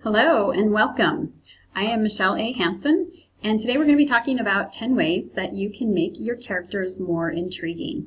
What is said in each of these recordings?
Hello and welcome. I am Michelle A. Hansen, and today we're going to be talking about 10 ways that you can make your characters more intriguing.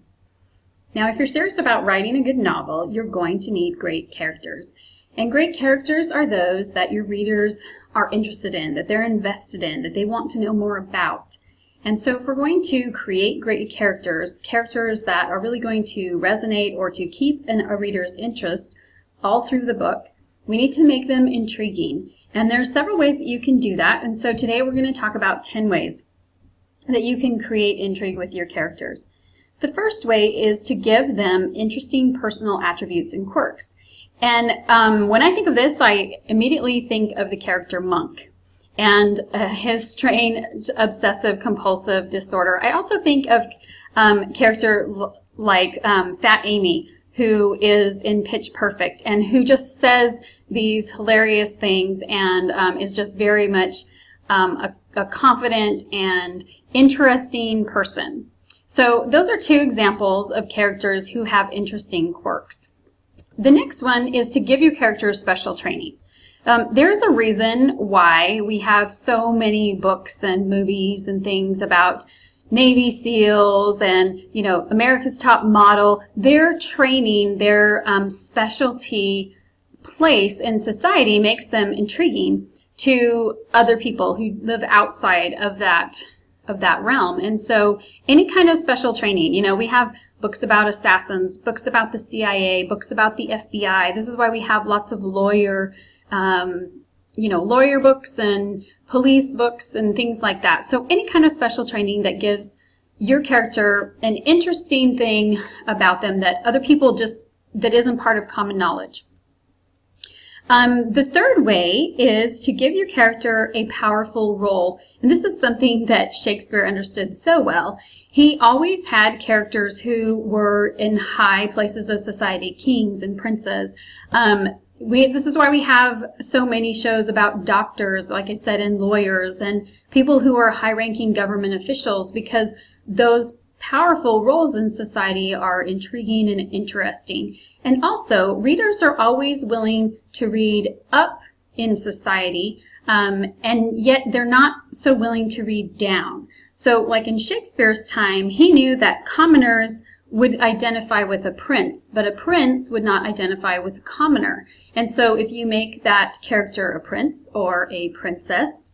Now, if you're serious about writing a good novel, you're going to need great characters. And great characters are those that your readers are interested in, that they're invested in, that they want to know more about. And so if we're going to create great characters that are really going to resonate or to keep a reader's interest all through the book, we need to make them intriguing. And there are several ways that you can do that. And so today we're going to talk about 10 ways that you can create intrigue with your characters. The first way is to give them interesting personal attributes and quirks. And when I think of this, I immediately think of the character Monk and his strange obsessive-compulsive disorder. I also think of character like Fat Amy, who is in Pitch Perfect and who just says these hilarious things and is just very much a confident and interesting person. So those are two examples of characters who have interesting quirks. The next one is to give your characters special training. There's a reason why we have so many books and movies and things about Navy SEALs and, America's Top Model. Their training, their specialty place in society makes them intriguing to other people who live outside of that realm. And so any kind of special training, we have books about assassins, books about the CIA, books about the FBI. This is why we have lots of lawyer books and police books and things like that. So any kind of special training that gives your character an interesting thing about them that other people that isn't part of common knowledge. The third way is to give your character a powerful role. And this is something that Shakespeare understood so well. He always had characters who were in high places of society, kings and princes. This is why we have so many shows about doctors, like I said, and lawyers and people who are high-ranking government officials, because those powerful roles in society are intriguing and interesting. And also, readers are always willing to read up in society, and yet they're not so willing to read down. So, like in Shakespeare's time, he knew that commoners would identify with a prince, but a prince would not identify with a commoner. And so if you make that character a prince or a princess,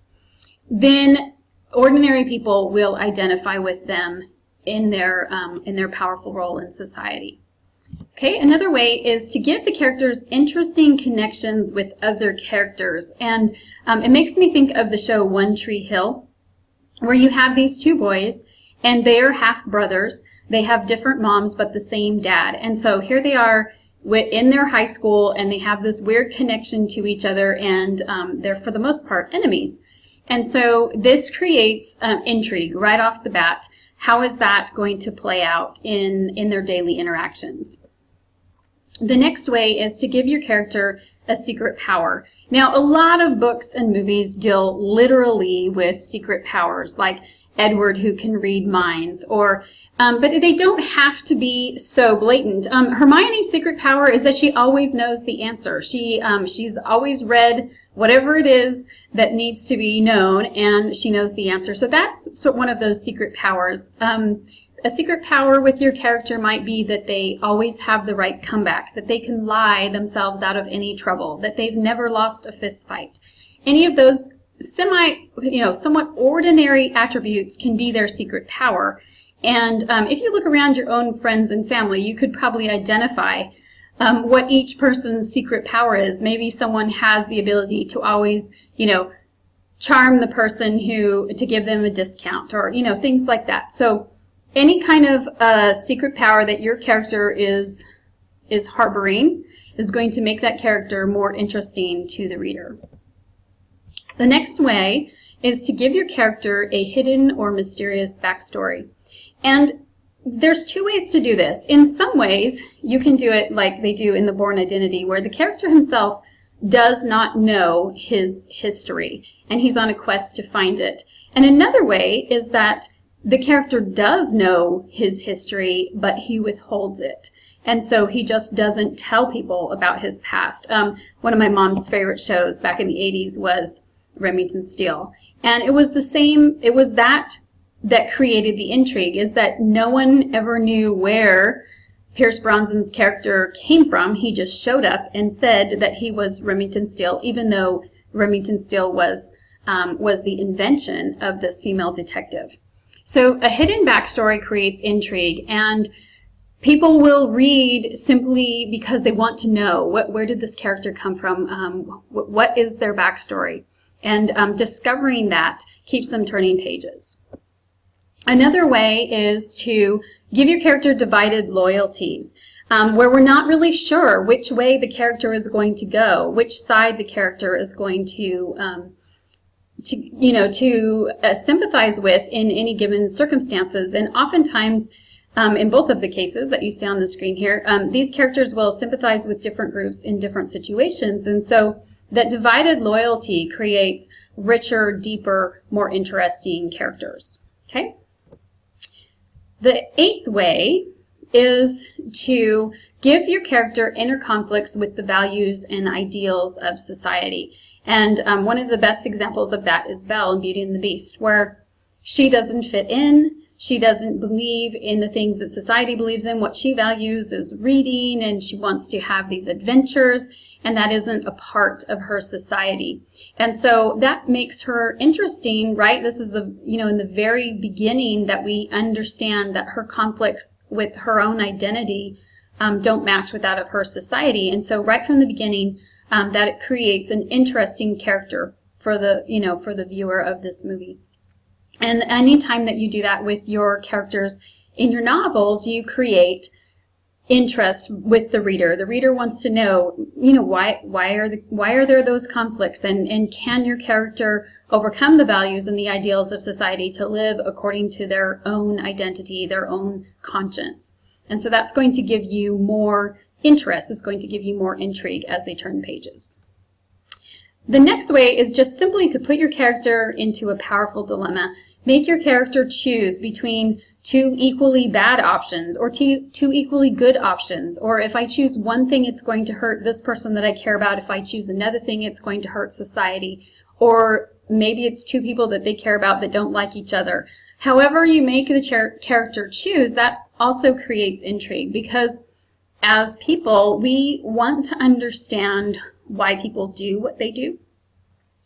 then ordinary people will identify with them in their powerful role in society. Okay, another way is to give the characters interesting connections with other characters. And it makes me think of the show One Tree Hill, where you have these two boys, and they're half brothers. They have different moms, but the same dad. And so here they are in their high school, and they have this weird connection to each other, and they're, for the most part, enemies. And so this creates intrigue right off the bat. How is that going to play out in their daily interactions? The next way is to give your character a secret power. Now, a lot of books and movies deal literally with secret powers, like Edward who can read minds, but they don't have to be so blatant. Hermione's secret power is that she always knows the answer. She's always read whatever it is that needs to be known, and she knows the answer. So that's one of those secret powers. A secret power with your character might be that they always have the right comeback, that they can lie themselves out of any trouble, that they've never lost a fist fight. Any of those somewhat ordinary attributes can be their secret power. And if you look around your own friends and family, you could probably identify what each person's secret power is. Maybe someone has the ability to always, charm the person to give them a discount, or, things like that. So any kind of secret power that your character is harboring is going to make that character more interesting to the reader. The next way is to give your character a hidden or mysterious backstory. And there's two ways to do this. In some ways, you can do it like they do in The Bourne Identity, where the character himself does not know his history, and he's on a quest to find it. And another way is that the character does know his history, but he withholds it. And so he just doesn't tell people about his past. One of my mom's favorite shows back in the 80s was Remington Steele. And it was the same, it was that created the intrigue, is that no one ever knew where Pierce Brosnan's character came from. He just showed up and said that he was Remington Steele, even though Remington Steele was the invention of this female detective. So a hidden backstory creates intrigue, and people will read simply because they want to know where did this character come from, what is their backstory, and discovering that keeps them turning pages. Another way is to give your character divided loyalties, where we're not really sure which way the character is going to go, which side the character is going to sympathize with in any given circumstances. And oftentimes, in both of the cases that you see on the screen here, these characters will sympathize with different groups in different situations. And so that divided loyalty creates richer, deeper, more interesting characters. Okay? The 8th way is to give your character inner conflicts with the values and ideals of society. And one of the best examples of that is Belle in Beauty and the Beast, where she doesn't fit in, she doesn't believe in the things that society believes in. What she values is reading, and she wants to have these adventures, and that isn't a part of her society. And so that makes her interesting, right? This is in the very beginning that we understand that her conflicts with her own identity don't match with that of her society. And so right from the beginning, that it creates an interesting character for the viewer of this movie. And anytime that you do that with your characters in your novels, you create interest with the reader. The reader wants to know, why are there those conflicts, and can your character overcome the values and the ideals of society to live according to their own identity, their own conscience. And so that's going to give you more interest. It's going to give you more intrigue as they turn pages. The next way is just simply to put your character into a powerful dilemma. Make your character choose between two equally bad options or two equally good options. Or if I choose one thing, it's going to hurt this person that I care about. If I choose another thing, it's going to hurt society. Or maybe it's two people that they care about that don't like each other. However you make the character choose, that also creates intrigue, because as people, we want to understand why people do what they do.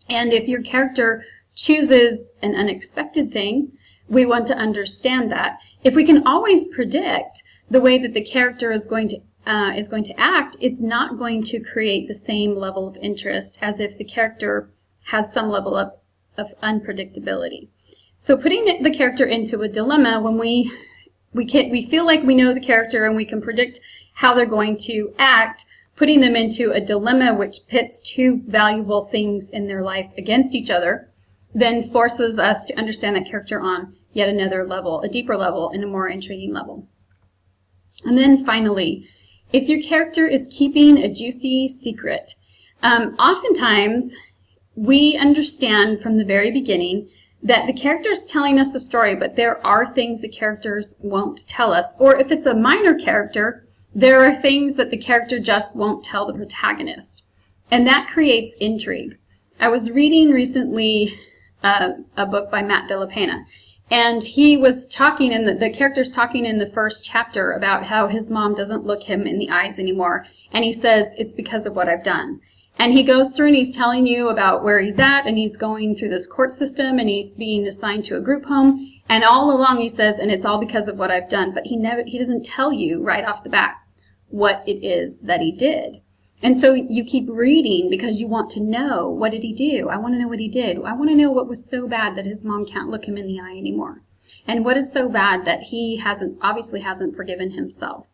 And if your character chooses an unexpected thing, we want to understand that. If we can always predict the way that the character is going to act, it's not going to create the same level of interest as if the character has some level of unpredictability. So putting the character into a dilemma, when we feel like we know the character and we can predict how they're going to act, putting them into a dilemma which pits two valuable things in their life against each other, then forces us to understand that character on yet another level, a deeper level, and a more intriguing level. And then finally, if your character is keeping a juicy secret, oftentimes we understand from the very beginning that the character is telling us a story, but there are things the characters won't tell us. Or if it's a minor character, there are things that the character just won't tell the protagonist. And that creates intrigue. I was reading recently a book by Matt Della Pena, and he was talking, and the character's talking in the first chapter about how his mom doesn't look him in the eyes anymore. And he says, it's because of what I've done. And he goes through and he's telling you about where he's at, and he's going through this court system, and he's being assigned to a group home. And all along he says, and it's all because of what I've done. But he doesn't tell you right off the bat what it is that he did. And so you keep reading because you want to know, what did he do? I want to know what he did. I want to know what was so bad that his mom can't look him in the eye anymore. And what is so bad that he obviously hasn't forgiven himself.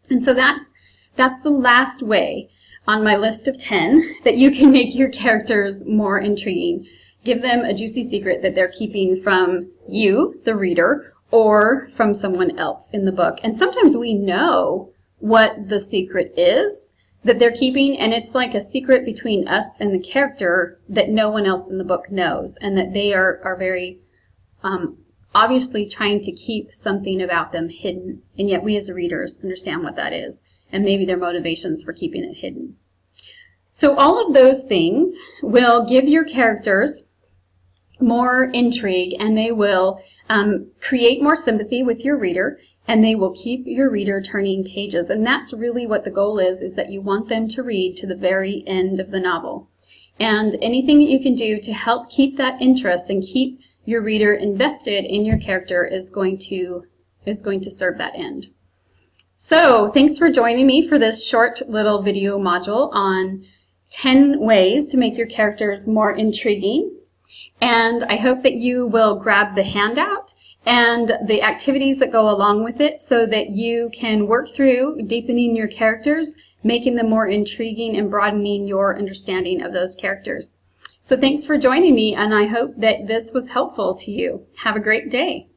And so that's the last way on my list of 10 that you can make your characters more intriguing. Give them a juicy secret that they're keeping from you, the reader, or from someone else in the book. And sometimes we know what the secret is that they're keeping, and it's like a secret between us and the character that no one else in the book knows, and that they are very obviously trying to keep something about them hidden, and yet we as readers understand what that is, and maybe their motivations for keeping it hidden. So all of those things will give your characters more intrigue, and they will create more sympathy with your reader, and they will keep your reader turning pages. And that's really what the goal is that you want them to read to the very end of the novel. And anything that you can do to help keep that interest and keep your reader invested in your character is going to serve that end. So thanks for joining me for this short little video module on 10 ways to make your characters more intriguing. And I hope that you will grab the handout and the activities that go along with it so that you can work through deepening your characters, making them more intriguing, and broadening your understanding of those characters. So thanks for joining me, and I hope that this was helpful to you. Have a great day.